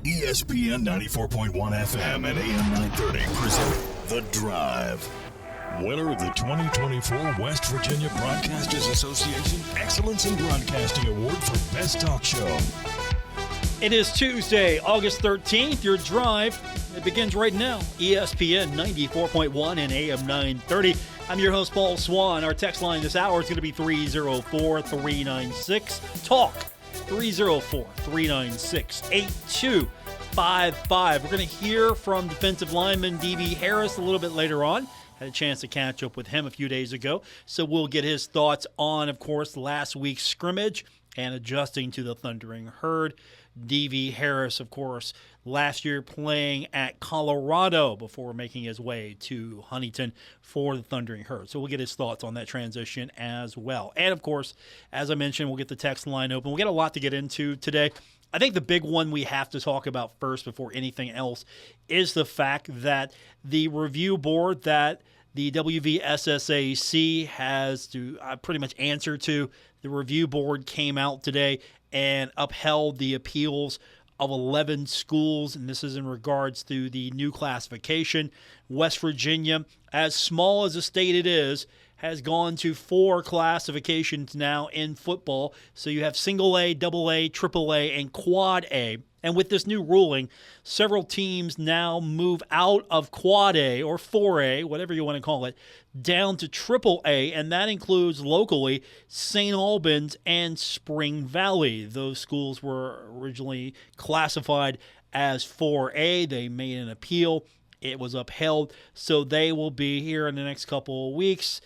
ESPN 94.1 FM and AM 930 present The Drive. Winner of the 2024 West Virginia Broadcasters Association Excellence in Broadcasting Award for Best Talk Show. It is Tuesday, August 13th. Your drive, it begins right now. ESPN 94.1 and AM 930. I'm your host, Paul Swann. Our text line this hour is going to be 304-396-TALK. 304-396-8255. We're going to hear from defensive lineman Devee Harris a little bit later on. Had a chance to catch up with him a few days ago. So we'll get his thoughts on, of course, last week's scrimmage and adjusting to the Thundering Herd. Devee Harris, of course, last year playing at Colorado before making his way to Huntington for the Thundering Herd. So we'll get his thoughts on that transition as well. And, of course, as I mentioned, we'll get the text line open. We'll get a lot to get into today. I think the big one we have to talk about first before anything else is the fact that the review board that the WVSSAC has to pretty much answer to, the review board came out today and upheld the appeals of 11 schools, and this is in regards to the new classification. West Virginia, as small as a state it is, has gone to 4 classifications now in football. So you have single A, double A, triple A, and quad A. And with this new ruling, several teams now move out of quad A or 4A, whatever you want to call it, down to triple A, and that includes locally St. Albans and Spring Valley. Those schools were originally classified as 4A. They made an appeal. It was upheld, so they will be here in the next couple of weeks.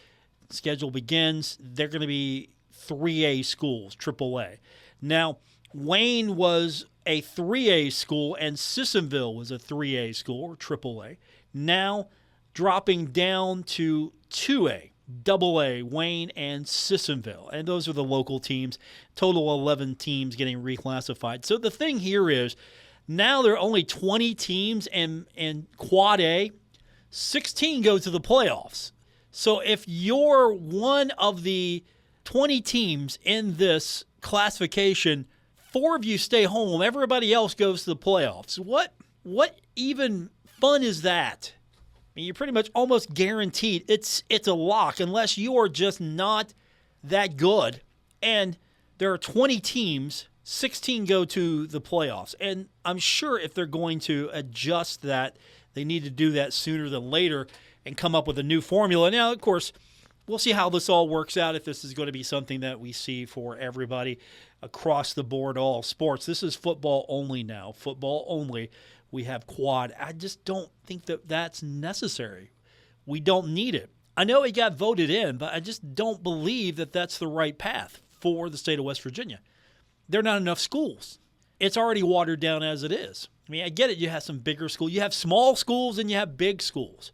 Schedule begins. They're going to be 3A schools, triple A. Now, Wayne was a 3A school and Sissonville was a 3A school or triple A. Now dropping down to 2A, double A, Wayne and Sissonville. And those are the local teams. Total 11 teams getting reclassified. So the thing here is now there are only 20 teams in quad A. 16 go to the playoffs. So if you're one of the 20 teams in this classification, 4 of you stay home. Everybody else goes to the playoffs. What even fun is that? I mean, you're pretty much almost guaranteed. It's a lock unless you are just not that good. And there are 20 teams, 16 go to the playoffs. And I'm sure if they're going to adjust that, they need to do that sooner than later and come up with a new formula. Now, of course, we'll see how this all works out, if this is going to be something that we see for everybody across the board, all sports. This is football only now, football only. We have quad. I just don't think that that's necessary. We don't need it. I know it got voted in, but I just don't believe that that's the right path for the state of West Virginia. There are not enough schools. It's already watered down as it is. I mean, I get it. You have some bigger schools. You have small schools and you have big schools.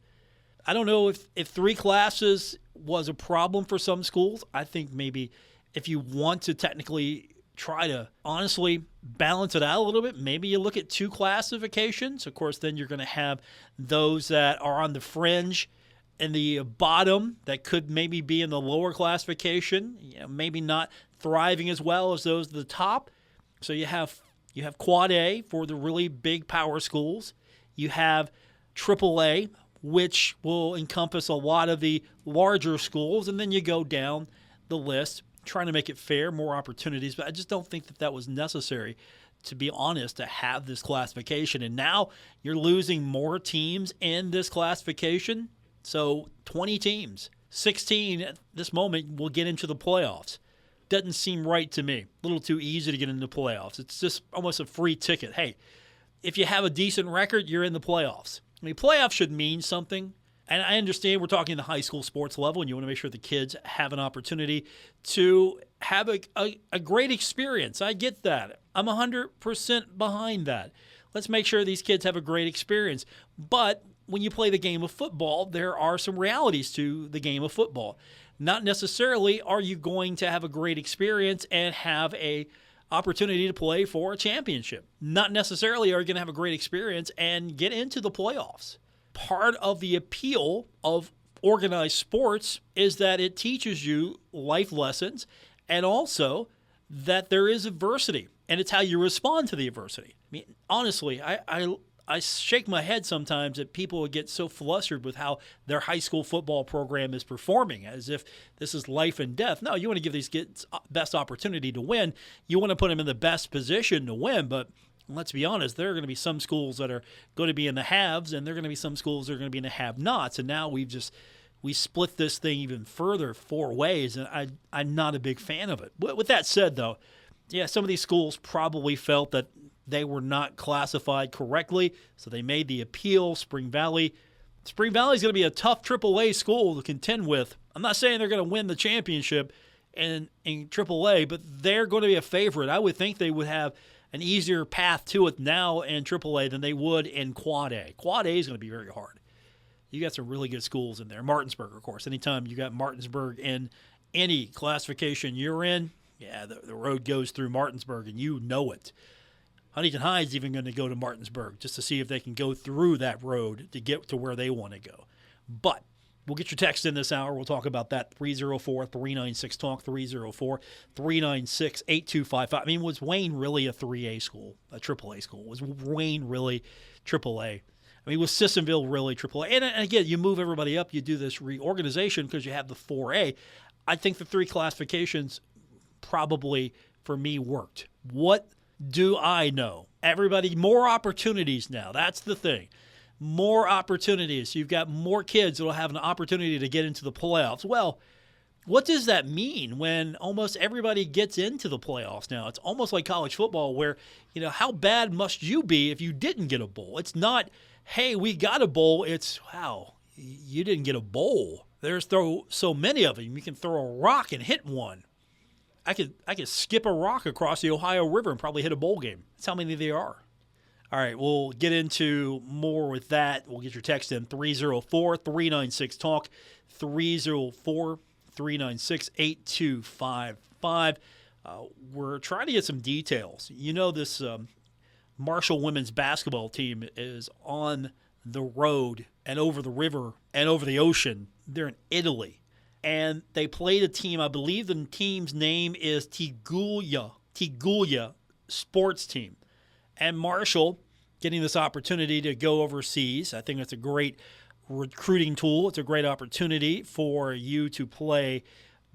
I don't know if 3 classes was a problem for some schools. I think maybe if you want to technically try to honestly balance it out a little bit, maybe you look at 2 classifications. Of course, then you're going to have those that are on the fringe and the bottom that could maybe be in the lower classification, maybe not thriving as well as those at the top. So you have quad A for the really big power schools. You have triple A, which will encompass a lot of the larger schools, and then you go down the list, trying to make it fair, more opportunities. But I just don't think that was necessary, to be honest, to have this classification. And now you're losing more teams in this classification. So 20 teams, 16 at this moment will get into the playoffs. Doesn't seem right to me. A little too easy to get into the playoffs. It's just almost a free ticket. Hey, if you have a decent record, you're in the playoffs. I mean, playoffs should mean something. And I understand we're talking the high school sports level, and you want to make sure the kids have an opportunity to have a great experience. I get that. I'm 100% behind that. Let's make sure these kids have a great experience. But when you play the game of football, there are some realities to the game of football. Not necessarily are you going to have a great experience and have a opportunity to play for a championship. Not necessarily are you going to have a great experience and get into the playoffs. Part of the appeal of organized sports is that it teaches you life lessons and also that there is adversity, and it's how you respond to the adversity. mean, honestly, I shake my head sometimes that people would get so flustered with how their high school football program is performing, as if this is life and death. No, you want to give these kids best opportunity to win. You want to put them in the best position to win, but let's be honest, there are going to be some schools that are going to be in the haves, and there are going to be some schools that are going to be in the have-nots, and now we split this thing even further 4 ways, and I'm not a big fan of it. With that said, though, yeah, some of these schools probably felt that they were not classified correctly, so they made the appeal. Spring Valley is going to be a tough AAA school to contend with. I'm not saying they're going to win the championship in AAA, but they're going to be a favorite. I would think they would have an easier path to it now in AAA than they would in Quad A. Quad A is going to be very hard. You got some really good schools in there. Martinsburg, of course. Anytime you got Martinsburg in any classification you're in, yeah, the road goes through Martinsburg, and you know it. Huntington High is even going to go to Martinsburg just to see if they can go through that road to get to where they want to go. But we'll get your text in this hour. We'll talk about that. 304-396-TALK, 304-396-8255. I mean, was Wayne really a 3A school, a AAA school? Was Wayne really AAA? I mean, was Sissonville really AAA? And again, you move everybody up. You do this reorganization because you have the 4A. I think the 3 classifications probably, for me, worked. What do I know? Everybody, more opportunities now. That's the thing. More opportunities. You've got more kids that will have an opportunity to get into the playoffs. Well, what does that mean when almost everybody gets into the playoffs now? It's almost like college football where, how bad must you be if you didn't get a bowl? It's not, hey, we got a bowl. It's, wow, you didn't get a bowl. There's so many of them. You can throw a rock and hit one. I could skip a rock across the Ohio River and probably hit a bowl game. That's how many there are. All right, we'll get into more with that. We'll get your text in 304-396-TALK, 304-396-8255. We're trying to get some details. This Marshall women's basketball team is on the road and over the river and over the ocean. They're in Italy. And they played a team, I believe the team's name is Tiguglia Sports Team. And Marshall getting this opportunity to go overseas. I think it's a great recruiting tool. It's a great opportunity for you to play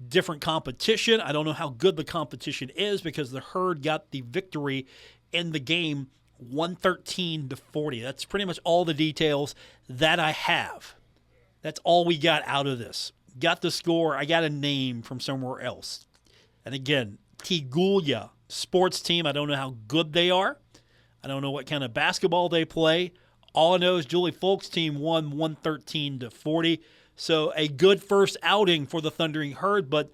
different competition. I don't know how good the competition is because the Herd got the victory in the game 113-40. That's pretty much all the details that I have. That's all we got out of this. Got the score. I got a name from somewhere else. And again, Tiguglia Sports Team. I don't know how good they are. I don't know what kind of basketball they play. All I know is Julie Folk's team won 113-40. So a good first outing for the Thundering Herd. But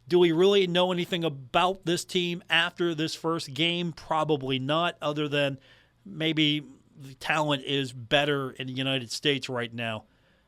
do we really know anything about this team after this first game? Probably not, other than maybe the talent is better in the United States right now.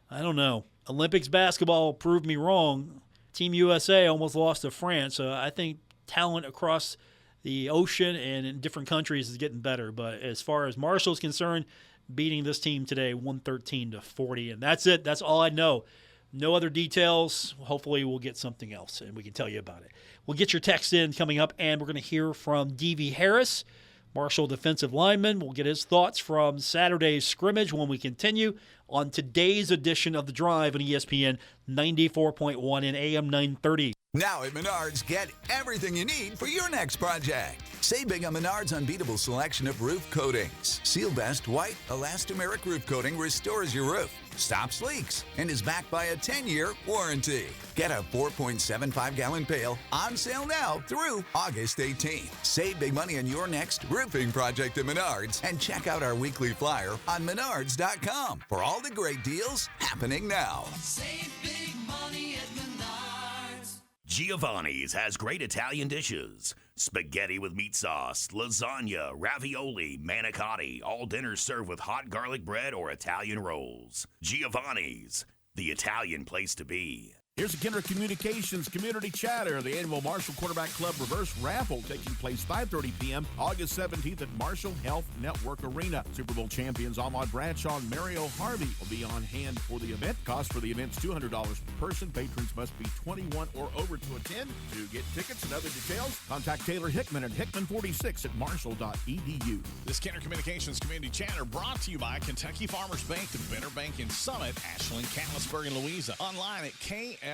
I don't know. Olympics basketball proved me wrong. Team USA almost lost to France. So I think talent across the ocean and in different countries is getting better. But as far as Marshall's concerned, beating this team today 113-40. And that's it. That's all I know. No other details. Hopefully we'll get something else and we can tell you about it. We'll get your text in coming up, and we're going to hear from Devee Harris, Marshall defensive lineman. We'll get his thoughts from Saturday's scrimmage when we continue on today's edition of The Drive on ESPN 94.1 and AM 930. Now at Menards, get everything you need for your next project. Save big on Menards' unbeatable selection of roof coatings. Seal Best White Elastomeric Roof Coating restores your roof, stops leaks, and is backed by a 10-year warranty. Get a 4.75-gallon pail on sale now through August 18th. Save big money on your next roofing project at Menards, and check out our weekly flyer on Menards.com for all the great deals happening now. Save big money at Menards. Giovanni's has great Italian dishes. Spaghetti with meat sauce, lasagna, ravioli, manicotti, all dinners served with hot garlic bread or Italian rolls. Giovanni's, the Italian place to be. Here's the Kinder Communications Community Chatter, the annual Marshall Quarterback Club Reverse Raffle taking place 5:30 p.m. August 17th at Marshall Health Network Arena. Super Bowl champions Online Bradshaw and Mario Harvey will be on hand for the event. Cost for the event is $200 per person. Patrons must be 21 or over to attend. To get tickets and other details, contact Taylor Hickman at Hickman46 at marshall.edu. This Kinder Communications Community Chatter brought to you by Kentucky Farmers Bank, the Better Bank in Summit, Ashland, Catlettsburg, and Louisa. Online at kfb.bank.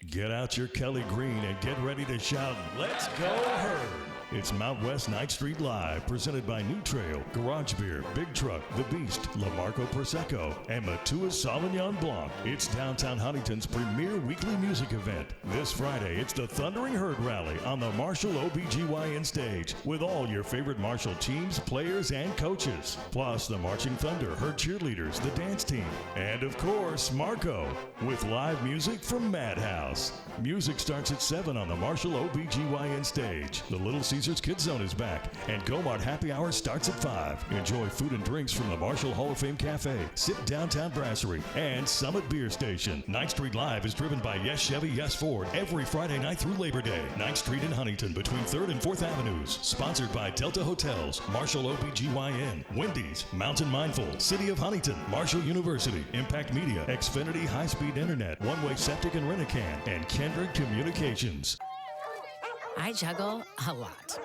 Get out your Kelly Green and get ready to shout, "Let's go Herd!" It's Mount West 9th Street Live, presented by New Trail, Garage Beer, Big Truck, The Beast, Lamarco Prosecco, and Matua Sauvignon Blanc. It's downtown Huntington's premier weekly music event. This Friday, it's the Thundering Herd Rally on the Marshall OBGYN stage with all your favorite Marshall teams, players, and coaches. Plus, the Marching Thunder, Herd cheerleaders, the dance team, and of course, Marco, with live music from Madhouse. Music starts at 7 on the Marshall OBGYN stage. The Little Caesars Kids Zone is back, and Gomart Happy Hour starts at 5. Enjoy food and drinks from the Marshall Hall of Fame Cafe, Sip Downtown Brasserie, and Summit Beer Station. 9th Street Live is driven by Yes Chevy, Yes Ford every Friday night through Labor Day. 9th Street in Huntington between 3rd and 4th Avenues. Sponsored by Delta Hotels, Marshall OBGYN, Wendy's, Mountain Mindful, City of Huntington, Marshall University, Impact Media, Xfinity High-Speed Internet, One-Way Septic and Rent-A-Can, and Kendrick Communications. I juggle a lot.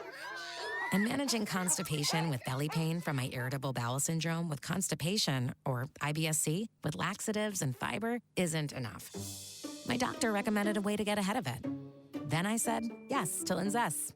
And managing constipation with belly pain from my irritable bowel syndrome with constipation, or IBS-C, with laxatives and fiber isn't enough. My doctor recommended a way to get ahead of it. Then I said yes to Linzess.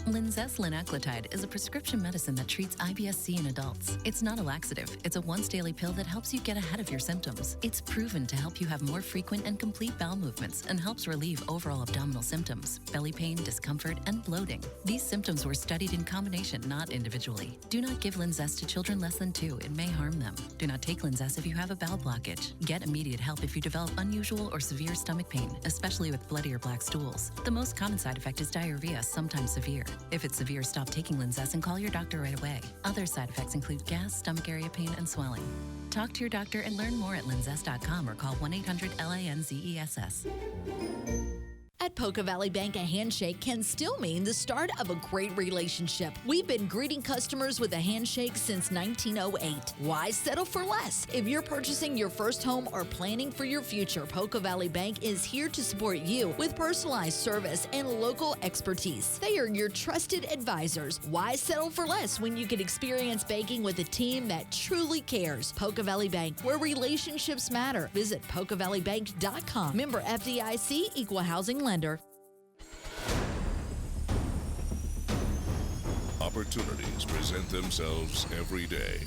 Linzess linaclotide is a prescription medicine that treats IBS-C in adults. It's not a laxative. It's a once-daily pill that helps you get ahead of your symptoms. It's proven to help you have more frequent and complete bowel movements and helps relieve overall abdominal symptoms, belly pain, discomfort, and bloating. These symptoms were studied in combination, not individually. Do not give Linzess to children less than 2. It may harm them. Do not take Linzess if you have a bowel blockage. Get immediate help if you develop unusual or severe stomach pain, especially with bloody or black stools. The most common side effect is diarrhea, sometimes severe. If it's severe, stop taking Linzess and call your doctor right away. Other side effects include gas, stomach area pain, and swelling. Talk to your doctor and learn more at linzess.com or call 1-800-LANZESS. At Poca Valley Bank, a handshake can still mean the start of a great relationship. We've been greeting customers with a handshake since 1908. Why settle for less? If you're purchasing your first home or planning for your future, Poca Valley Bank is here to support you with personalized service and local expertise. They are your trusted advisors. Why settle for less when you can experience banking with a team that truly cares? Poca Valley Bank, where relationships matter. Visit PocaValleyBank.com. Member FDIC, Equal Housing Lender. Opportunities present themselves every day.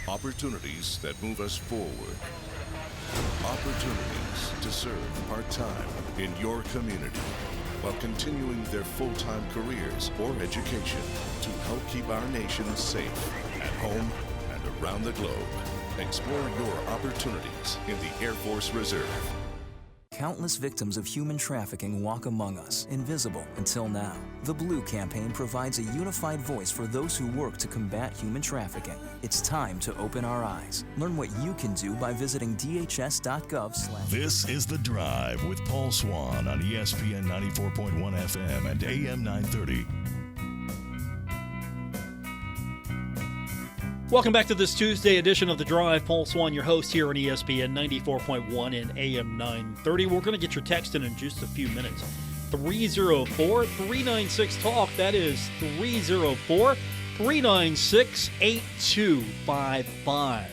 Opportunities that move us forward. Opportunities to serve part-time in your community while continuing their full-time careers or education to help keep our nation safe at home and around the globe. Explore your opportunities in the Air Force Reserve. Countless victims of human trafficking walk among us, invisible until now. The Blue Campaign provides a unified voice for those who work to combat human trafficking. It's time to open our eyes. Learn what you can do by visiting dhs.gov/. This is The Drive with Paul Swann on ESPN 94.1 FM and AM 930. Welcome back to this Tuesday edition of The Drive. Paul Swann, your host here on ESPN 94.1 and AM 930. We're going to get your text in just a few minutes. 304-396-TALK. That is 304-396-8255.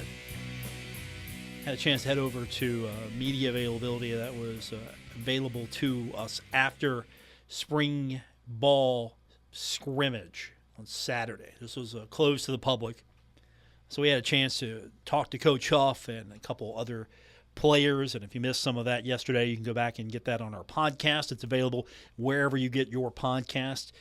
Had a chance to head over to media availability that was available to us after spring ball scrimmage on Saturday. This was closed to the public. So we had a chance to talk to Coach Huff and a couple other players. And if you missed some of that yesterday, you can go back and get that on our podcast. It's available wherever you get your podcast.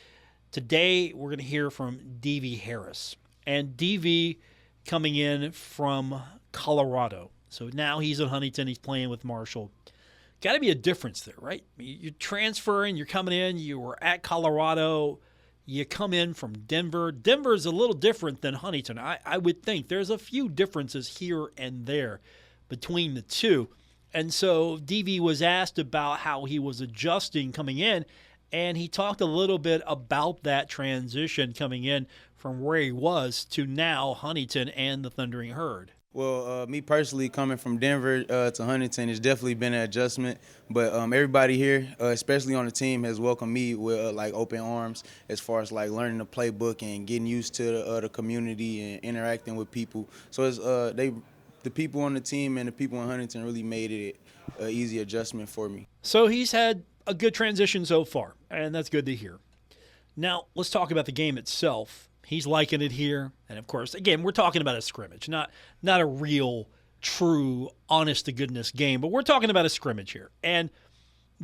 Today, we're going to hear from Devee Harris. And Devee coming in from Colorado. So now he's in Huntington. He's playing with Marshall. Got to be a difference there, right? You're transferring. You're coming in. You were at Colorado. you come in from Denver. Denver's a little different than Huntington. I would think there's a few differences here and there between the two. And so Devee was asked about how he was adjusting coming in, and he talked a little bit about that transition coming in from where he was to now Huntington and the Thundering Herd. Well, me personally, coming from Denver to Huntington, it's definitely been an adjustment. But everybody here, especially on the team, has welcomed me with like open arms as far as like learning the playbook and getting used to the community and interacting with people. So it's the people on the team and the people in Huntington really made it an easy adjustment for me. So he's had a good transition so far, and that's good to hear. Now let's talk about the game itself. He's liking it here. And, of course, again, we're talking about a scrimmage, not a real, true, honest-to-goodness game. But we're talking about a scrimmage here. And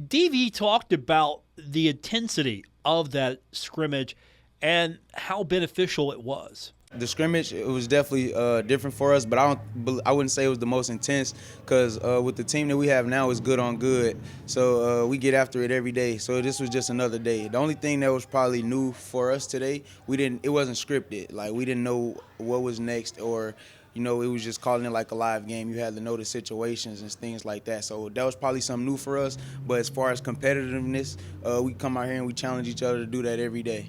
Devee talked about the intensity of that scrimmage and how beneficial it was. The scrimmage, it was definitely different for us, but I wouldn't say it was the most intense because with the team that we have now, it's good on good. So we get after it every day. So this was just another day. The only thing that was probably new for us today, it wasn't scripted. Like we didn't know what was next, or it was just calling it like a live game. You had to know the situations and things like that. So that was probably something new for us. But as far as competitiveness, we come out here and we challenge each other to do that every day.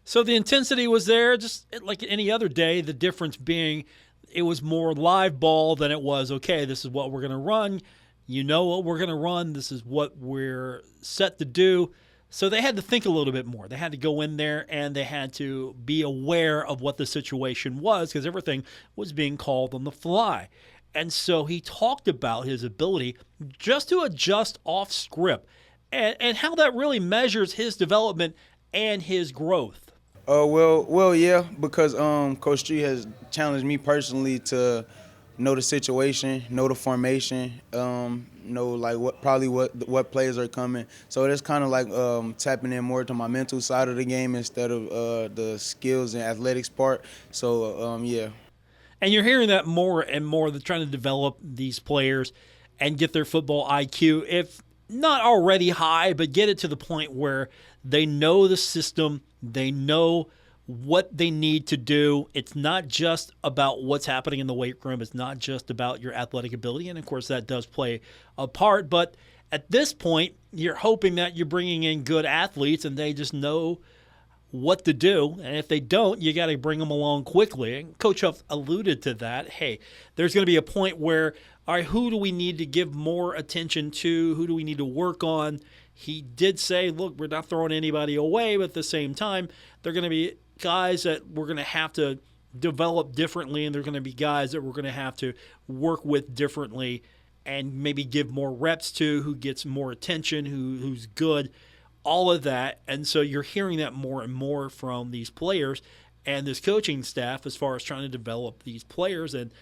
So the intensity was there, just like any other day, the difference being it was more live ball than it was, okay, this is what we're going to run. You know what we're going to run. This is what we're set to do. So they had to think a little bit more. They had to go in there and they had to be aware of what the situation was because everything was being called on the fly. And so he talked about his ability just to adjust off script and how that really measures his development and his growth. Well, yeah, because Coach Tree has challenged me personally to know the situation, know the formation, know like what players are coming. So it's kind of like tapping in more to my mental side of the game instead of the skills and athletics part. So yeah. And you're hearing that more and more. They're trying to develop these players and get their football IQ, if not already high, but get it to the point where they know the system. They know what they need to do. It's not just about what's happening in the weight room. It's not just about your athletic ability. And, of course, that does play a part. But at this point, you're hoping that you're bringing in good athletes and they just know what to do. And if they don't, you got to bring them along quickly. And Coach Huff alluded to that. Hey, there's going to be a point where, all right, who do we need to give more attention to? Who do we need to work on? He did say, look, we're not throwing anybody away, but at the same time, they're going to be guys that we're going to have to develop differently, and they're going to be guys that we're going to have to work with differently and maybe give more reps to, who gets more attention, who's good, all of that. And so you're hearing that more and more from these players and this coaching staff as far as trying to develop these players. And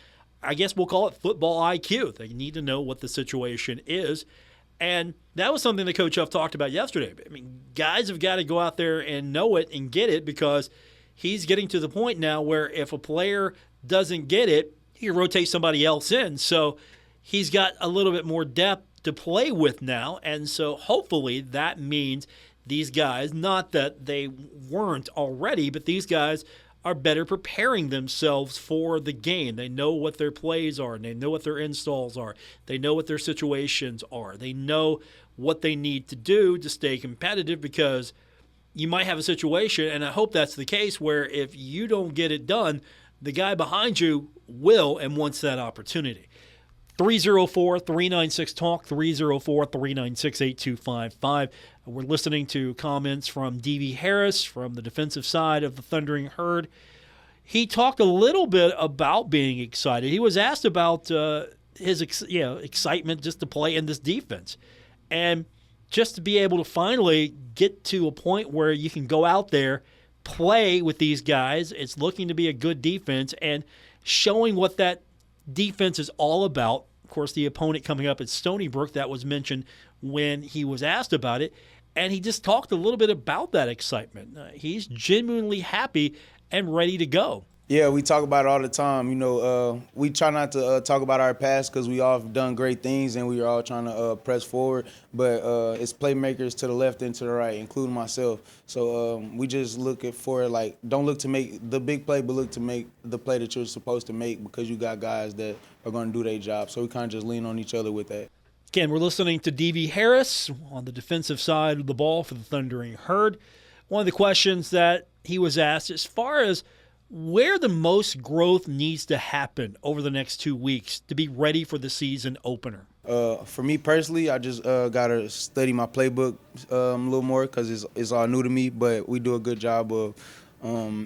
I guess we'll call it football IQ. They need to know what the situation is. And that was something that Coach Huff talked about yesterday. I mean, guys have got to go out there and know it and get it, because he's getting to the point now where if a player doesn't get it, he can rotate somebody else in. So he's got a little bit more depth to play with now. And so hopefully that means these guys, not that they weren't already, but these guys are better preparing themselves for the game. They know what their plays are, and they know what their installs are. They know what their situations are. They know what they need to do to stay competitive, because you might have a situation, and I hope that's the case, where if you don't get it done, the guy behind you will and wants that opportunity. 304-396-TALK, 304-396-8255. We're listening to comments from Devee Harris from the defensive side of the Thundering Herd. He talked a little bit about being excited. He was asked about his excitement just to play in this defense. And just to be able to finally get to a point where you can go out there, play with these guys. It's looking to be a good defense and showing what that defense is all about. Of course, the opponent coming up at Stony Brook, that was mentioned when he was asked about it, and he just talked a little bit about that excitement. He's genuinely happy and ready to go. Yeah, we talk about it all the time. We try not to talk about our past because we all have done great things and we are all trying to press forward. But it's playmakers to the left and to the right, including myself. So we just look don't look to make the big play, but look to make the play that you're supposed to make because you got guys that are going to do their job. So we kind of just lean on each other with that. Again, we're listening to Devee Harris on the defensive side of the ball for the Thundering Herd. One of the questions that he was asked as far as where the most growth needs to happen over the next 2 weeks to be ready for the season opener. For me personally, I just got to study my playbook a little more because it's all new to me, but we do a good job of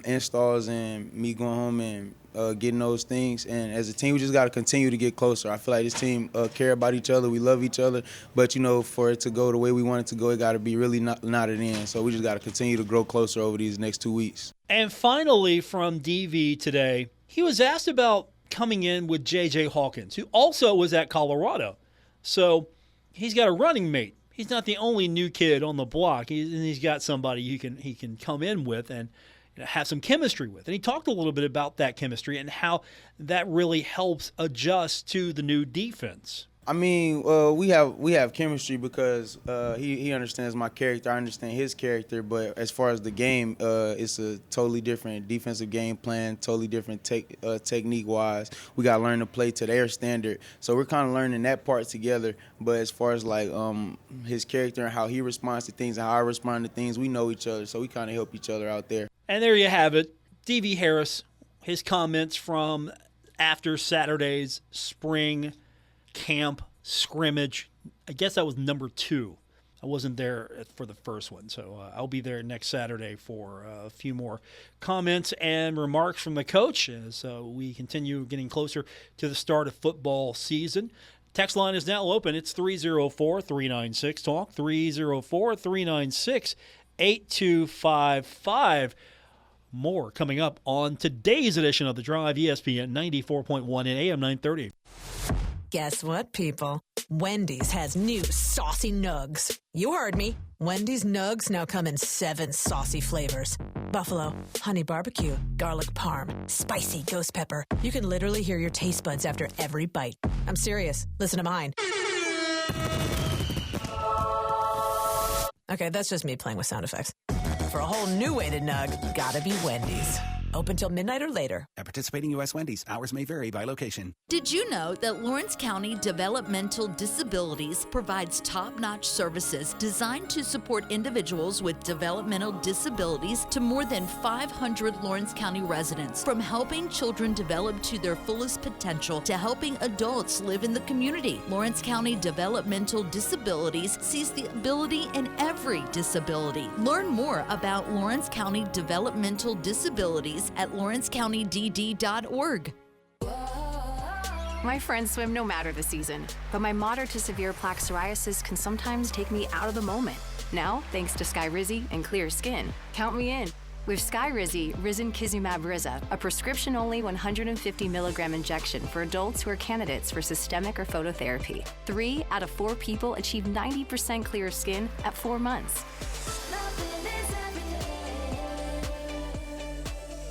installs and me going home and getting those things. And as a team, we just got to continue to get closer. I feel like this team care about each other. We love each other. But, for it to go the way we want it to go, it got to be really knotted in. So we just got to continue to grow closer over these next 2 weeks. And finally, from Devee today, he was asked about coming in with J.J. Hawkins, who also was at Colorado. So he's got a running mate. He's not the only new kid on the block. He's got somebody he can come in with and have some chemistry with. And he talked a little bit about that chemistry and how that really helps adjust to the new defense. I mean, we have chemistry because he understands my character. I understand his character. But as far as the game, it's a totally different defensive game plan, totally different technique-wise. We got to learn to play to their standard. So we're kind of learning that part together. But as far as, his character and how he responds to things and how I respond to things, we know each other. So we kind of help each other out there. And there you have it. Devee Harris, his comments from after Saturday's spring camp scrimmage. I guess that was number 2. I wasn't there for the first one, so I'll be there next Saturday for a few more comments and remarks from the coach as we continue getting closer to the start of football season. Text line is now open. It's 304-396-TALK, 304-396-8255. More coming up on today's edition of The Drive, ESPN 94.1 and AM 930. Guess what, people? Wendy's has new saucy nugs. You heard me. Wendy's nugs now come in 7 saucy flavors. Buffalo, honey barbecue, garlic parm, spicy ghost pepper. You can literally hear your taste buds after every bite. I'm serious. Listen to mine. Okay, that's just me playing with sound effects. For a whole new way to nug, gotta be Wendy's. Open till midnight or later. At participating U.S. Wendy's, hours may vary by location. Did you know that Lawrence County Developmental Disabilities provides top-notch services designed to support individuals with developmental disabilities to more than 500 Lawrence County residents? From helping children develop to their fullest potential to helping adults live in the community, Lawrence County Developmental Disabilities sees the ability in every disability. Learn more about Lawrence County Developmental Disabilities at lawrencecountydd.org. My friends swim no matter the season, but my moderate to severe plaque psoriasis can sometimes take me out of the moment. Now, thanks to Skyrizi and clear skin, count me in. With Skyrizi, Risankizumab Riza, a prescription-only 150 milligram injection for adults who are candidates for systemic or phototherapy. 3 out of 4 people achieve 90% clear skin at 4 months.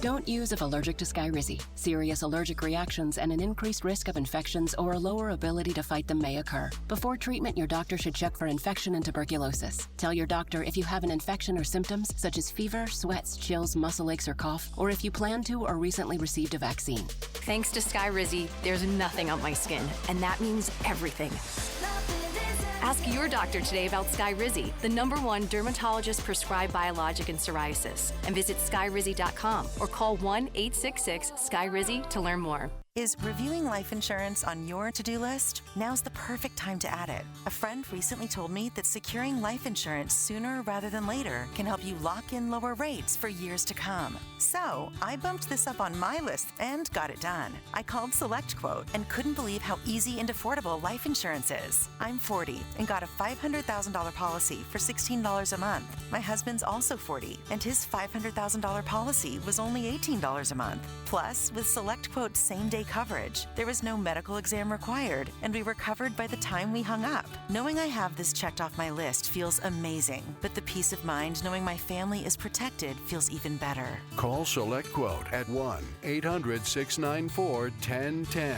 Don't use if allergic to Skyrizi. Serious allergic reactions and an increased risk of infections or a lower ability to fight them may occur. Before treatment, your doctor should check for infection and tuberculosis. Tell your doctor if you have an infection or symptoms such as fever, sweats, chills, muscle aches, or cough, or if you plan to or recently received a vaccine. Thanks to Skyrizi, there's nothing on my skin, and that means everything. Ask your doctor today about Skyrizi, the #1 dermatologist-prescribed biologic in psoriasis, and visit skyrizi.com or call 1-866-SKYRIZI to learn more. Is reviewing life insurance on your to-do list? Now's the perfect time to add it. A friend recently told me that securing life insurance sooner rather than later can help you lock in lower rates for years to come. So I bumped this up on my list and got it done. I called SelectQuote and couldn't believe how easy and affordable life insurance is. I'm 40 and got a $500,000 policy for $16 a month. My husband's also 40 and his $500,000 policy was only $18 a month. Plus, with SelectQuote's same-day same-day coverage. There was no medical exam required, and we were covered by the time we hung up. Knowing I have this checked off my list feels amazing, but the peace of mind knowing my family is protected feels even better. Call SelectQuote at 1-800-694-1010.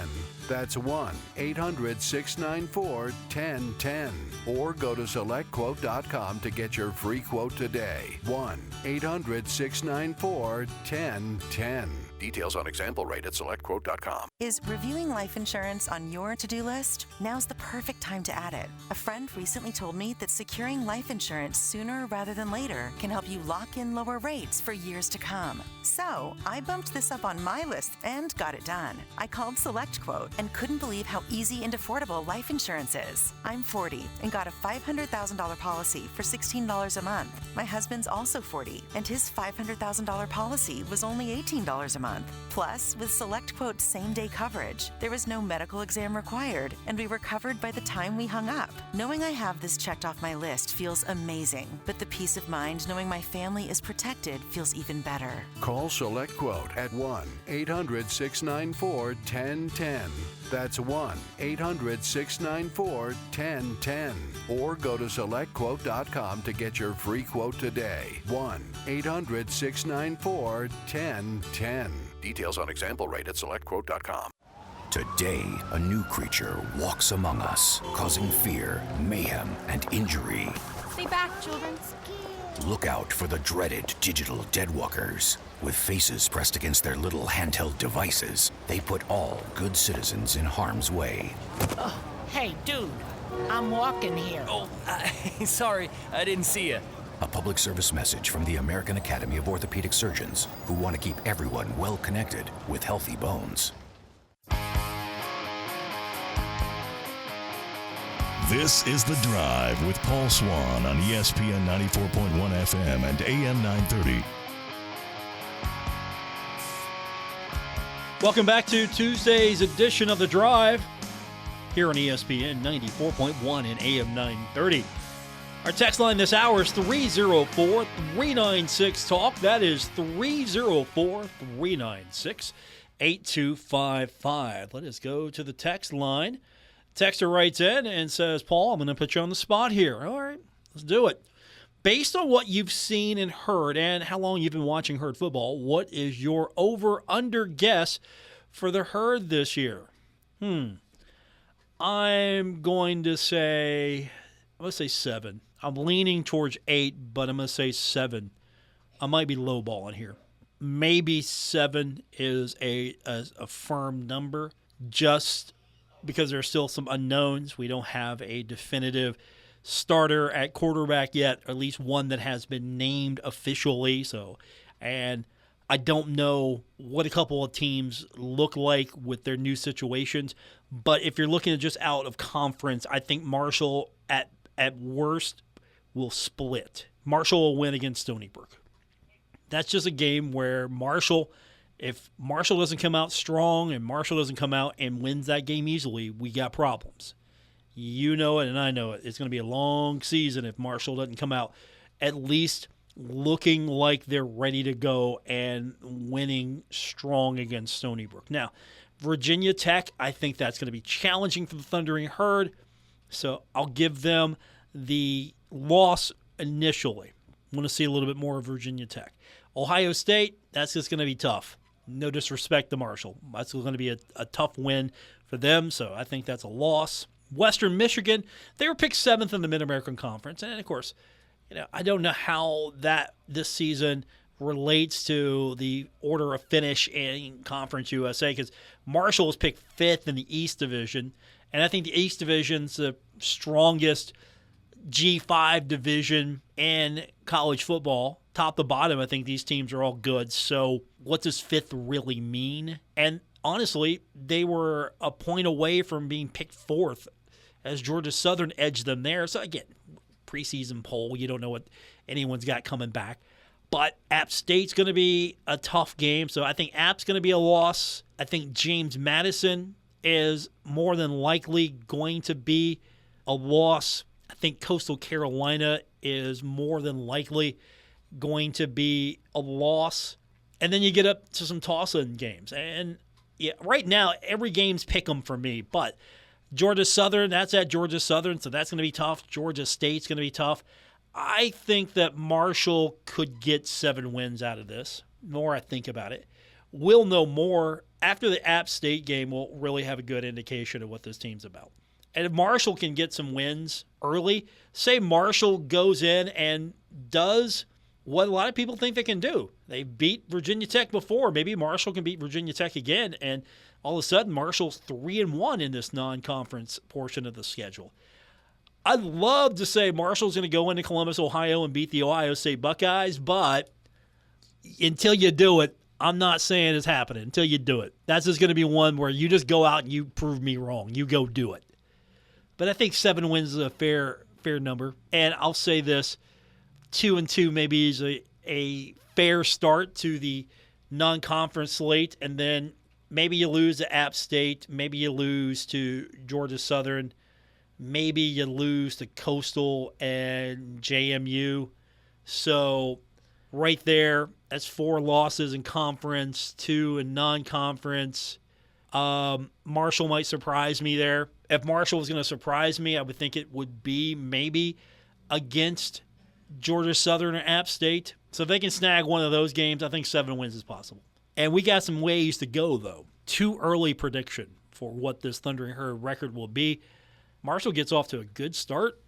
That's 1-800-694-1010. Or go to SelectQuote.com to get your free quote today. 1-800-694-1010. Details on example rate at SelectQuote.com. Is reviewing life insurance on your to-do list? Now's the perfect time to add it. A friend recently told me that securing life insurance sooner rather than later can help you lock in lower rates for years to come. So I bumped this up on my list and got it done. I called SelectQuote and couldn't believe how easy and affordable life insurance is. I'm 40 and got a $500,000 policy for $16 a month. My husband's also 40 and his $500,000 policy was only $18 a month. Plus, with SelectQuote's same-day coverage, there was no medical exam required, and we were covered by the time we hung up. Knowing I have this checked off my list feels amazing, but the peace of mind knowing my family is protected feels even better. Call SelectQuote at 1-800-694-1010. That's 1-800-694-1010. Or go to SelectQuote.com to get your free quote today. 1-800-694-1010. Details on example rate at SelectQuote.com. Today, a new creature walks among us, causing fear, mayhem, and injury. Stay back, children. Look out for the dreaded digital deadwalkers. With faces pressed against their little handheld devices, they put all good citizens in harm's way. Oh, hey, dude, I'm walking here. Oh, sorry, I didn't see you. A public service message from the American Academy of Orthopedic Surgeons, who want to keep everyone well connected with healthy bones. This is The Drive with Paul Swann on ESPN 94.1 FM and AM 930. Welcome back to Tuesday's edition of The Drive here on ESPN 94.1 and AM 930. Our text line this hour is 304-396-TALK. That is 304-396-8255. Let us go to the text line. Texter writes in and says, Paul, I'm going to put you on the spot here. All right, let's do it. Based on what you've seen and heard and how long you've been watching Herd football, what is your over-under guess for the Herd this year? I'm going to say 7. I'm leaning towards 8, but I'm going to say 7. I might be lowballing here. Maybe 7 is a firm number, just because there's still some unknowns. We don't have a definitive starter at quarterback yet, or at least one that has been named officially. And I don't know what a couple of teams look like with their new situations. But if you're looking at just out of conference, I think Marshall at worst will split. Marshall will win against Stony Brook. That's just a game where if Marshall doesn't come out strong and Marshall doesn't come out and wins that game easily, we got problems. You know it and I know it. It's going to be a long season if Marshall doesn't come out at least looking like they're ready to go and winning strong against Stony Brook. Now, Virginia Tech, I think that's going to be challenging for the Thundering Herd, so I'll give them the loss initially. I want to see a little bit more of Virginia Tech. Ohio State, that's just going to be tough. No disrespect to Marshall. That's going to be a tough win for them, so I think that's a loss. Western Michigan, they were picked 7th in the Mid-American Conference, and of course, I don't know how that this season relates to the order of finish in Conference USA, because Marshall was picked 5th in the East Division, and I think the East Division's the strongest G5 division in college football. Top to bottom, I think these teams are all good. So what does 5th really mean? And honestly, they were a point away from being picked 4th as Georgia Southern edged them there. So again, preseason poll, you don't know what anyone's got coming back. But App State's going to be a tough game, so I think App's going to be a loss. I think James Madison is more than likely going to be a loss. I think Coastal Carolina is more than likely going to be a loss. And then you get up to some toss-in games. And, Yeah, right now, every game's pick 'em for me. But Georgia Southern, that's at Georgia Southern, so that's going to be tough. Georgia State's going to be tough. I think that Marshall could get 7 wins out of this. The more I think about it. We'll know more after the App State game. We'll really have a good indication of what this team's about. And if Marshall can get some wins early, say Marshall goes in and does what a lot of people think they can do. They beat Virginia Tech before. Maybe Marshall can beat Virginia Tech again, and all of a sudden Marshall's 3-1 in this non-conference portion of the schedule. I'd love to say Marshall's going to go into Columbus, Ohio, and beat the Ohio State Buckeyes, but until you do it, I'm not saying it's happening until you do it. That's just going to be one where you just go out and you prove me wrong. You go do it. But I think 7 wins is a fair number. And I'll say this, 2-2 maybe is a fair start to the non-conference slate, and then maybe you lose to App State, maybe you lose to Georgia Southern, maybe you lose to Coastal and JMU. So right there, that's 4 losses in conference, 2 in non-conference. Marshall might surprise me there. If Marshall was going to surprise me, I would think it would be maybe against Georgia Southern or App State. So if they can snag one of those games, I think 7 wins is possible. And we got some ways to go, though. Too early prediction for what this Thundering Herd record will be. Marshall gets off to a good start.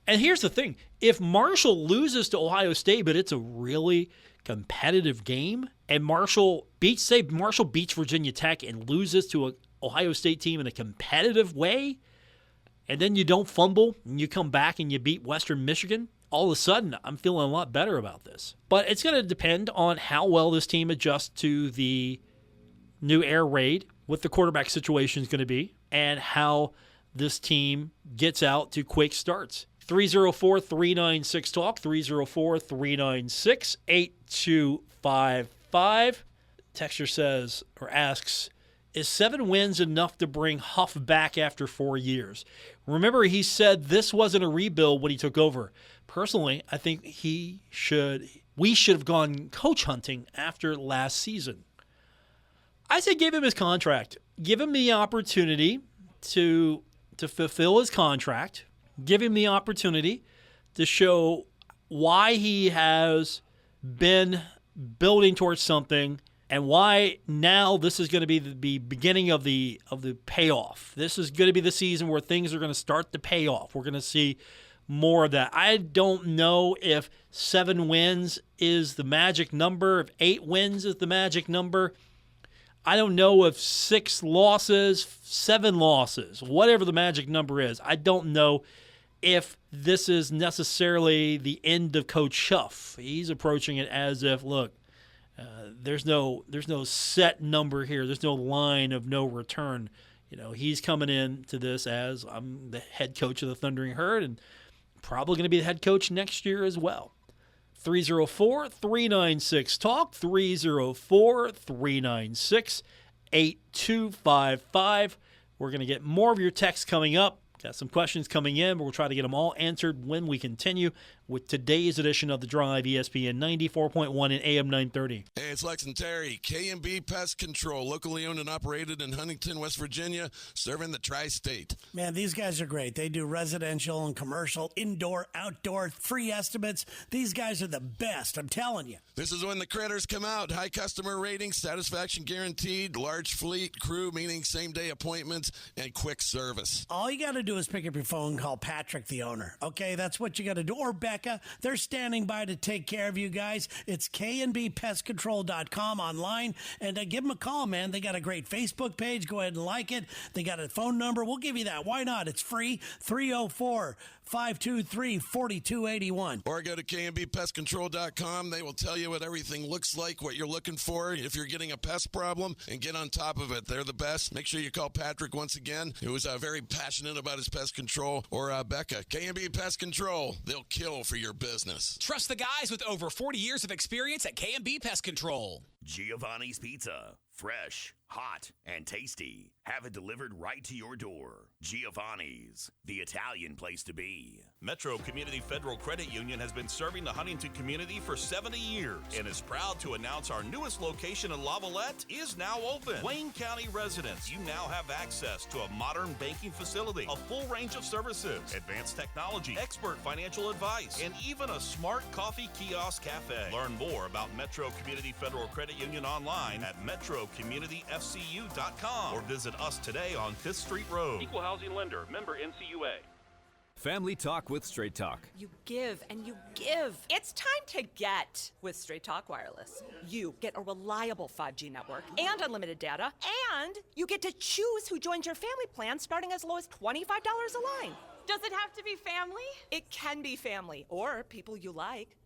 And here's the thing. If Marshall loses to Ohio State, but it's a really competitive game, and Marshall beats Virginia Tech and loses to an Ohio State team in a competitive way, and then you don't fumble, and you come back and you beat Western Michigan, all of a sudden I'm feeling a lot better about this. But it's going to depend on how well this team adjusts to the new air raid, what the quarterback situation is going to be, and how this team gets out to quick starts. 304-396-TALK, 304-396-8255. Texture says, or asks, is 7 wins enough to bring Huff back after 4 years? Remember, he said this wasn't a rebuild when he took over. Personally, I think we should have gone coach hunting after last season. I say give him his contract. Give him the opportunity to fulfill his contract. Give him the opportunity to show why he has been building towards something and why now this is going to be the beginning of the payoff. This is going to be the season where things are going to start to pay off. We're going to see more of that. I don't know if 7 wins is the magic number, if 8 wins is the magic number. I don't know if 6 losses, 7 losses, whatever the magic number is. I don't know if this is necessarily the end of Coach Huff. He's approaching it as if, look, there's no set number here. There's no line of no return. He's coming into this as I'm the head coach of the Thundering Herd and probably going to be the head coach next year as well. 304-396-TALK, 304-396-8255. We're going to get more of your texts coming up. Got some questions coming in, but we'll try to get them all answered when we continue with today's edition of The Drive, ESPN 94.1 and AM 930. Hey, it's Lex and Terry, K&B Pest Control, locally owned and operated in Huntington, West Virginia, serving the tri-state. Man, these guys are great. They do residential and commercial, indoor, outdoor, free estimates. These guys are the best, I'm telling you. This is when the critters come out. High customer ratings, satisfaction guaranteed, large fleet, crew, meaning same-day appointments, and quick service. All you got to do is pick up your phone and call Patrick, the owner. Okay, that's what you got to do. Or Becca. They're standing by to take care of you guys. It's knbpestcontrol.com online. And give them a call, man. They got a great Facebook page. Go ahead and like it. They got a phone number. We'll give you that. Why not? It's free. 304-523-4281. Or go to knbpestcontrol.com. They will tell you what everything looks like, what you're looking for, if you're getting a pest problem, and get on top of it. They're the best. Make sure you call Patrick once again, who is very passionate about his pest control, or Becca. K&B Pest Control. They'll kill for your business. Trust the guys with over 40 years of experience at K&B Pest Control. Giovanni's Pizza. Fresh, hot, and tasty. Have it delivered right to your door. Giovanni's, the Italian place to be. Metro Community Federal Credit Union has been serving the Huntington community for 70 years and is proud to announce our newest location in Lavalette is now open. Wayne County residents, you now have access to a modern banking facility, a full range of services, advanced technology, expert financial advice, and even a smart coffee kiosk cafe. Learn more about Metro Community Federal Credit Union online at metrocommunityfcu.com or visit us today on 5th Street Road. Equal housing lender, member NCUA. Family Talk with Straight Talk. You give and you give. It's time to get with Straight Talk Wireless. You get a reliable 5G network and unlimited data, and you get to choose who joins your family plan starting as low as $25 a line. Does it have to be family? It can be family or people you like.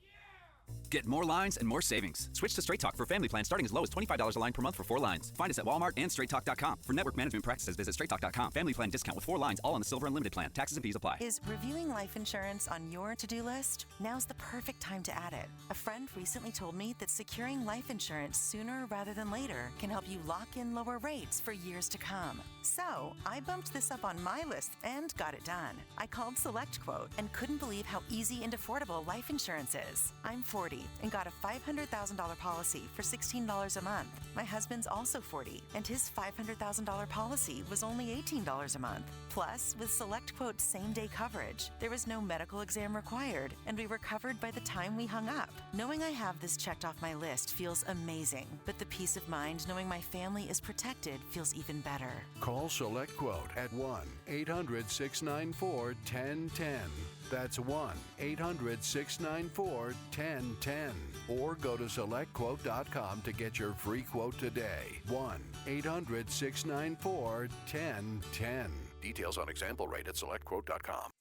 Get more lines and more savings. Switch to Straight Talk for family plans starting as low as $25 a line per month for 4 lines. Find us at Walmart and straighttalk.com. For network management practices, visit straighttalk.com. Family plan discount with 4 lines, all on the Silver Unlimited plan. Taxes and fees apply. Is reviewing life insurance on your to-do list? Now's the perfect time to add it. A friend recently told me that securing life insurance sooner rather than later can help you lock in lower rates for years to come. So I bumped this up on my list and got it done. I called SelectQuote and couldn't believe how easy and affordable life insurance is. I'm 40 and got a $500,000 policy for $16 a month. My husband's also 40, and his $500,000 policy was only $18 a month. Plus, with SelectQuote same-day coverage, there was no medical exam required, and we were covered by the time we hung up. Knowing I have this checked off my list feels amazing, but the peace of mind knowing my family is protected feels even better. Call SelectQuote at 1-800-694-1010. That's 1-800-694-1010. Or go to SelectQuote.com to get your free quote today. 1-800-694-1010. Details on example rate at SelectQuote.com.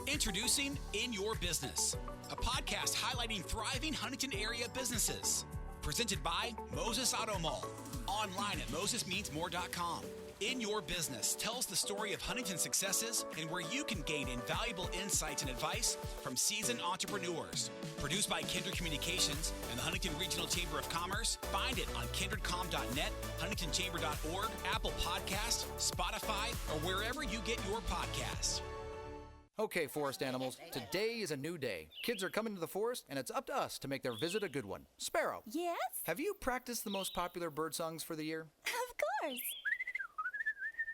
Introducing In Your Business, a podcast highlighting thriving Huntington area businesses. Presented by Moses Auto Mall. Online at mosesmeansmore.com. In Your Business tells the story of Huntington successes and where you can gain invaluable insights and advice from seasoned entrepreneurs. Produced by Kindred Communications and the Huntington Regional Chamber of Commerce. Find it on kindredcom.net, huntingtonchamber.org, Apple Podcasts, Spotify, or wherever you get your podcasts. Okay, forest animals, today is a new day. Kids are coming to the forest, and it's up to us to make their visit a good one. Sparrow. Yes? Have you practiced the most popular bird songs for the year? Of course.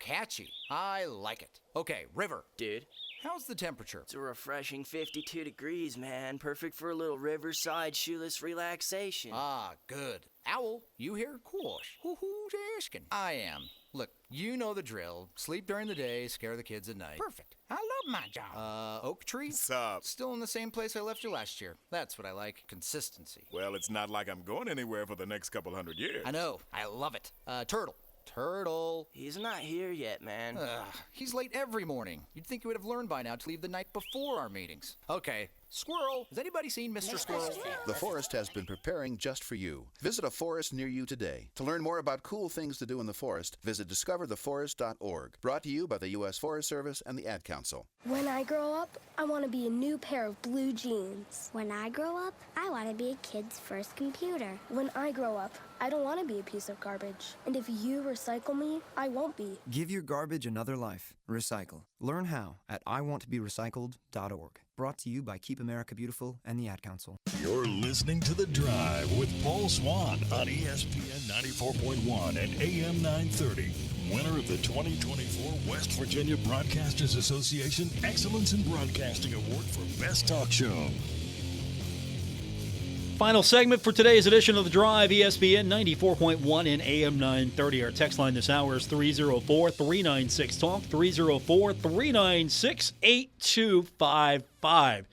Catchy. I like it. Okay, River. Dude. How's the temperature? It's a refreshing 52 degrees, man. Perfect for a little riverside shoeless relaxation. Ah, good. Owl, you here? Course. Who's asking? I am. Look, you know the drill. Sleep during the day, scare the kids at night. Perfect. I love my job. Oak tree? What's up? Still in the same place I left you last year. That's what I like. Consistency. Well, it's not like I'm going anywhere for the next couple hundred years. I know. I love it. Turtle. Turtle. He's not here yet, man. He's late every morning. You'd think you would have learned by now to leave the night before our meetings. Okay. Squirrel. Has anybody seen Mr. Squirrel? The Forest has been preparing just for you. Visit a forest near you today. To learn more about cool things to do in the forest, visit discovertheforest.org. Brought to you by the U.S. Forest Service and the Ad Council. When I grow up, I want to be a new pair of blue jeans. When I grow up, I want to be a kid's first computer. When I grow up, I don't want to be a piece of garbage. And if you recycle me, I won't be. Give your garbage another life. Recycle. Learn how at iwanttoberecycled.org. Brought to you by Keep America Beautiful and the Ad Council. You're listening to The Drive with Paul Swann on ESPN 94.1 and AM 930. Winner of the 2024 West Virginia Broadcasters Association Excellence in Broadcasting Award for Best Talk Show. Final segment for today's edition of The Drive, ESPN 94.1 and AM 930. Our text line this hour is 304-396-TALK, 304-396-8255.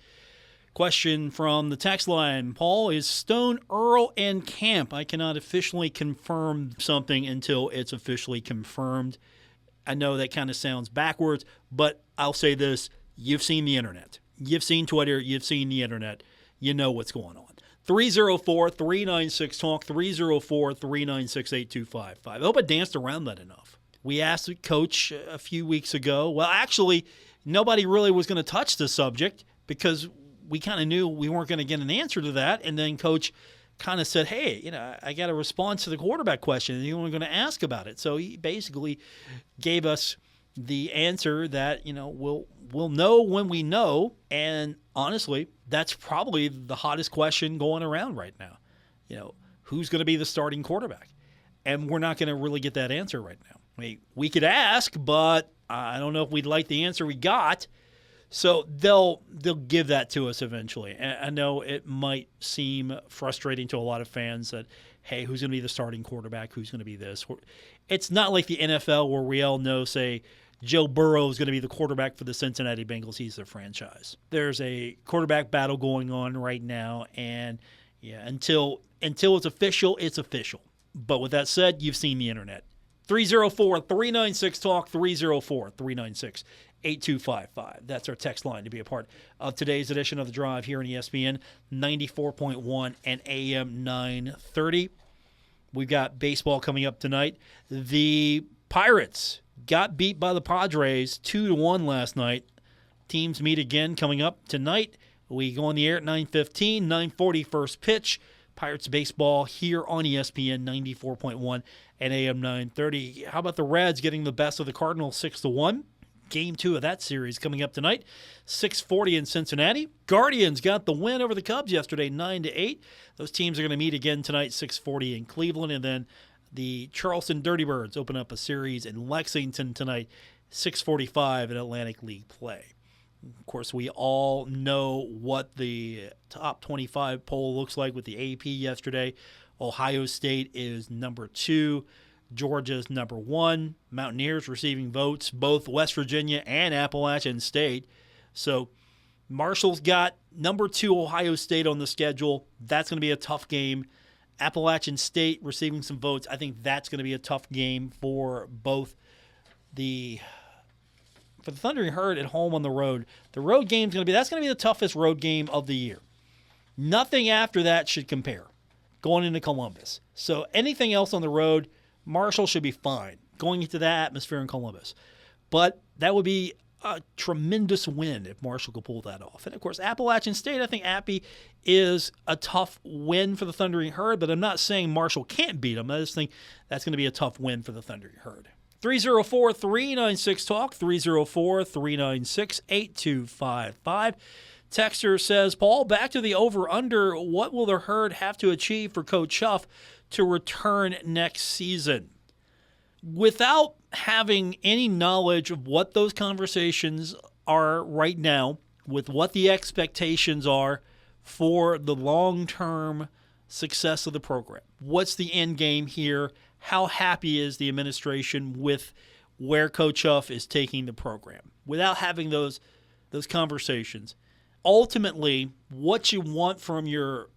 Question from the text line. Paul, is Stone, Earl, and Camp? I cannot officially confirm something until it's officially confirmed. I know that kind of sounds backwards, but I'll say this. You've seen the internet. You've seen Twitter. You've seen the internet. You know what's going on. 304-396-TALK, 304-396-8255. I hope I danced around that enough. We asked the coach a few weeks ago. Well, actually, nobody really was going to touch the subject because we kind of knew we weren't going to get an answer to that. And then Coach kind of said, hey, I got a response to the quarterback question, and you were going to ask about it. So he basically gave us the answer that, we'll know when we know. And honestly, that's probably the hottest question going around right now. Who's going to be the starting quarterback? And we're not going to really get that answer right now. I mean, we could ask, but I don't know if we'd like the answer we got. So they'll give that to us eventually. And I know it might seem frustrating to a lot of fans that, hey, who's going to be the starting quarterback? Who's going to be this? It's not like the NFL where we all know, say, Joe Burrow is going to be the quarterback for the Cincinnati Bengals. He's their franchise. There's a quarterback battle going on right now, and until it's official, it's official. But with that said, you've seen the internet. 304-396-TALK, 304-396-8255. That's our text line to be a part of today's edition of The Drive here on ESPN 94.1 and AM 930. We've got baseball coming up tonight. The Pirates got beat by the Padres 2-1 last night. Teams meet again coming up tonight. We go on the air at 9:15, 9:40 first pitch. Pirates baseball here on ESPN 94.1 and AM 930. How about the Reds getting the best of the Cardinals 6-1? Game 2 of that series coming up tonight, 6:40 in Cincinnati. Guardians got the win over the Cubs yesterday, 9-8. Those teams are going to meet again tonight, 6:40 in Cleveland. And then the Charleston Dirty Birds open up a series in Lexington tonight, 6:45 in Atlantic League play. Of course, we all know what the top 25 poll looks like with the AP yesterday. Ohio State is number 2. Georgia's number 1. Mountaineers receiving votes, both West Virginia and Appalachian State. So Marshall's got number 2 Ohio State on the schedule. That's going to be a tough game. Appalachian State receiving some votes. I think that's going to be a tough game for both the Thundering Herd at home on the road. The road game's going to be the toughest road game of the year. Nothing after that should compare going into Columbus. So anything else on the road, Marshall should be fine going into that atmosphere in Columbus. But that would be a tremendous win if Marshall could pull that off. And, of course, Appalachian State, I think Appy is a tough win for the Thundering Herd, but I'm not saying Marshall can't beat them. I just think that's going to be a tough win for the Thundering Herd. 304-396-TALK, 304-396-8255. Texter says, Paul, back to the over-under. What will the Herd have to achieve for Coach Huff to return next season? Without having any knowledge of what those conversations are right now, with what the expectations are for the long-term success of the program, what's the end game here? How happy is the administration with where Coach Huff is taking the program? Without having those conversations, ultimately, what you want from your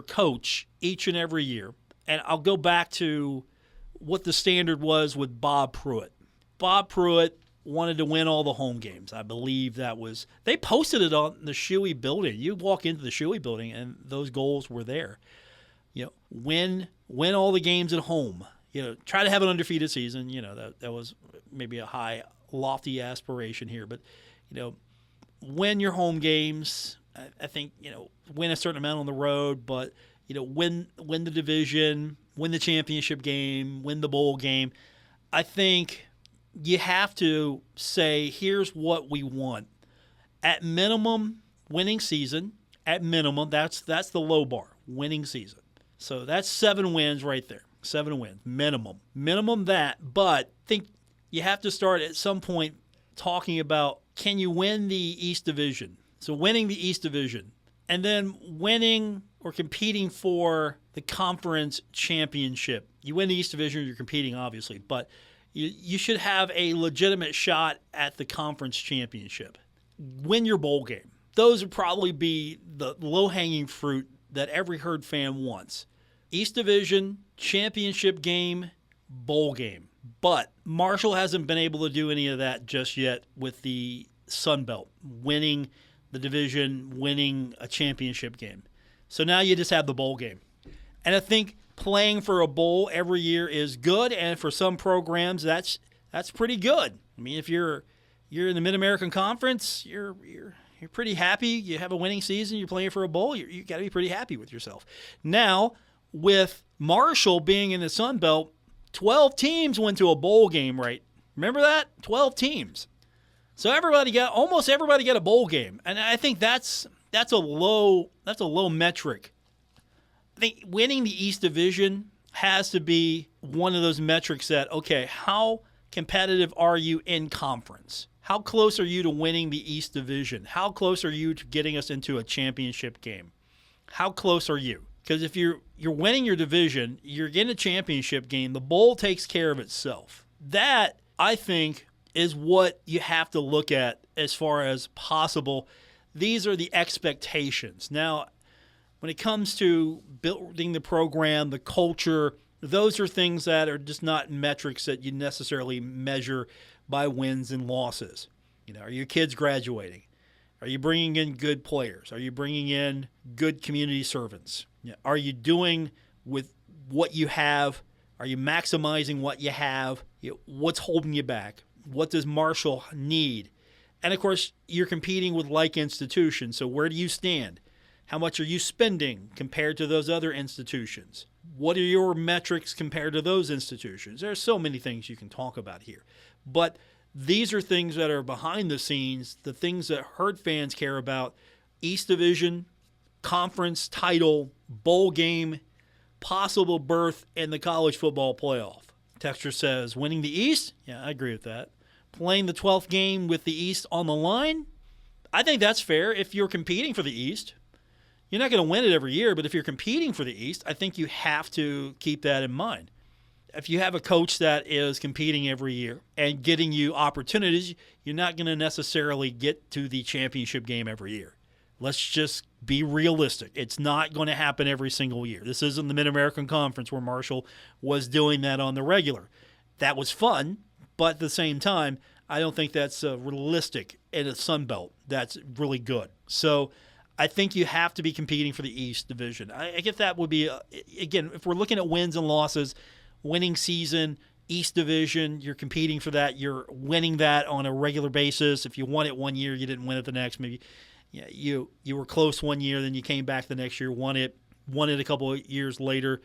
coach each and every year, and I'll go back to what the standard was with Bob Pruitt. Bob Pruitt wanted to win all the home games. I believe that was – they posted it on the Shuey building. You walk into the Shuey building, and those goals were there. Win all the games at home. Try to have an undefeated season. That was maybe a high, lofty aspiration here. But, win your home games. I think, win a certain amount on the road. But, win the division, win the championship game, win the bowl game. I think you have to say, here's what we want. At minimum, winning season. At minimum, that's the low bar, winning season. So that's 7 wins right there. 7 wins, minimum that. But I think you have to start at some point talking about, can you win the East Division? So winning the East Division, and then winning or competing for the conference championship. You win the East Division, you're competing, obviously, but you should have a legitimate shot at the conference championship. Win your bowl game. Those would probably be the low-hanging fruit that every Herd fan wants. East Division, championship game, bowl game. But Marshall hasn't been able to do any of that just yet with the Sun Belt, winning the division, winning a championship game. So now you just have the bowl game. And I think playing for a bowl every year is good, and for some programs that's pretty good. I mean, if you're in the Mid-American Conference, you're you're pretty happy. You have a winning season. You're playing for a bowl. You got to be pretty happy with yourself. Now, with Marshall being in the Sun Belt, 12 teams went to a bowl game, right? Remember that? 12 teams. So almost everybody got a bowl game, and I think that's a low metric. I think winning the East Division has to be one of those metrics that, okay, how competitive are you in conference? How close are you to winning the East Division? How close are you to getting us into a championship game? How close are you? Because if you're winning your division, you're getting a championship game, the bowl takes care of itself. That, I think, is what you have to look at as far as possible. These are the expectations. Now, when it comes to building the program, the culture, those are things that are just not metrics that you necessarily measure by wins and losses. Are your kids graduating? Are you bringing in good players? Are you bringing in good community servants? Are you doing with what you have? Are you maximizing what you have? What's holding you back? What does Marshall need? And, of course, you're competing with like institutions, so where do you stand? How much are you spending compared to those other institutions? What are your metrics compared to those institutions? There are so many things you can talk about here. But these are things that are behind the scenes, the things that Herd fans care about: East Division, conference title, bowl game, possible berth in the college football playoff. Texture says, winning the East? Yeah, I agree with that. Playing the 12th game with the East on the line? I think that's fair if you're competing for the East. You're not going to win it every year, but if you're competing for the East, I think you have to keep that in mind. If you have a coach that is competing every year and getting you opportunities, you're not going to necessarily get to the championship game every year. Let's just be realistic. It's not going to happen every single year. This isn't the Mid-American Conference where Marshall was doing that on the regular. That was fun, but at the same time, I don't think that's realistic in a Sun Belt. That's really good. So I think you have to be competing for the East Division. I guess that would be, again, if we're looking at wins and losses, winning season, East Division, you're competing for that. You're winning that on a regular basis. If you won it one year, you didn't win it the next. Maybe you were close one year, then you came back the next year, won it a couple of years later.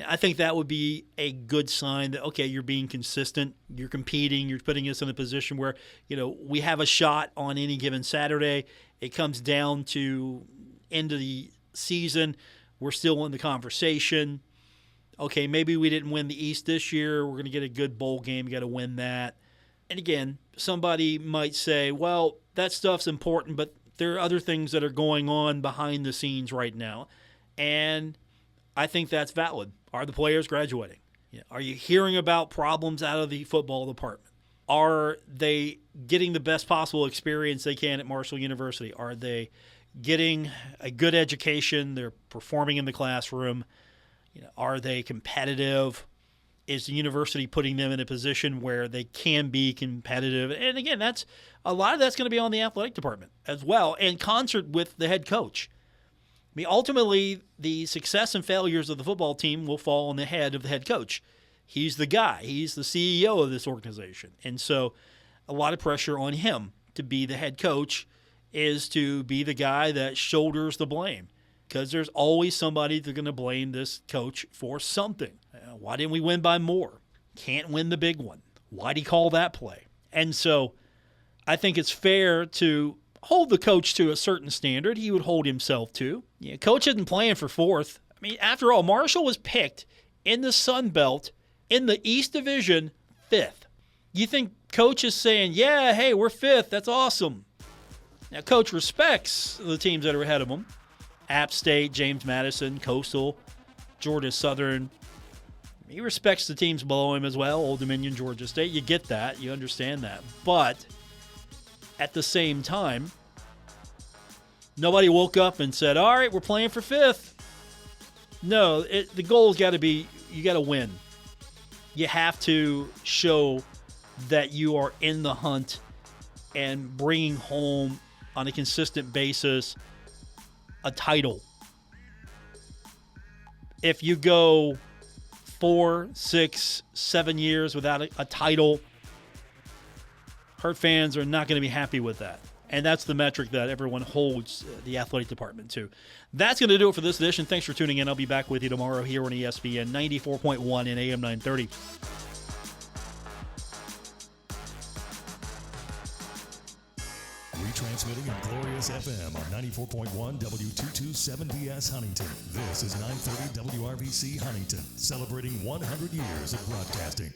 I think that would be a good sign that, okay, you're being consistent, you're competing, you're putting us in a position where, we have a shot on any given Saturday. It comes down to end of the season, we're still in the conversation. Okay, maybe we didn't win the East this year. We're going to get a good bowl game. You got to win that. And again, somebody might say, well, that stuff's important, but there are other things that are going on behind the scenes right now. And I think that's valid. Are the players graduating? Are you hearing about problems out of the football department? Are they getting the best possible experience they can at Marshall University? Are they getting a good education? They're performing in the classroom. Are they competitive? Is the university putting them in a position where they can be competitive? And again, a lot of that's going to be on the athletic department as well, in concert with the head coach. I mean, ultimately, the success and failures of the football team will fall on the head of the head coach. He's the guy. He's the CEO of this organization. And so a lot of pressure on him to be the head coach is to be the guy that shoulders the blame, because there's always somebody that's going to blame this coach for something. Why didn't we win by more? Can't win the big one. Why'd he call that play? And so I think it's fair to hold the coach to a certain standard he would hold himself to. Coach isn't playing for fourth. I mean, after all, Marshall was picked in the Sun Belt in the East Division 5th. You think Coach is saying, yeah, hey, we're 5th. That's awesome. Now, Coach respects the teams that are ahead of him. App State, James Madison, Coastal, Georgia Southern. He respects the teams below him as well, Old Dominion, Georgia State. You get that. You understand that. But at the same time, nobody woke up and said, all right, we're playing for 5th. No, the goal's got to be, you got to win. You have to show that you are in the hunt and bringing home on a consistent basis a title. If you go 4, 6, 7 years without a title, Herd fans are not going to be happy with that. And that's the metric that everyone holds the athletic department to. That's going to do it for this edition. Thanks for tuning in. I'll be back with you tomorrow here on ESPN 94.1 and AM 930. Retransmitting on Glorious FM on 94.1 W227BS Huntington. This is 930 WRVC Huntington, celebrating 100 years of broadcasting.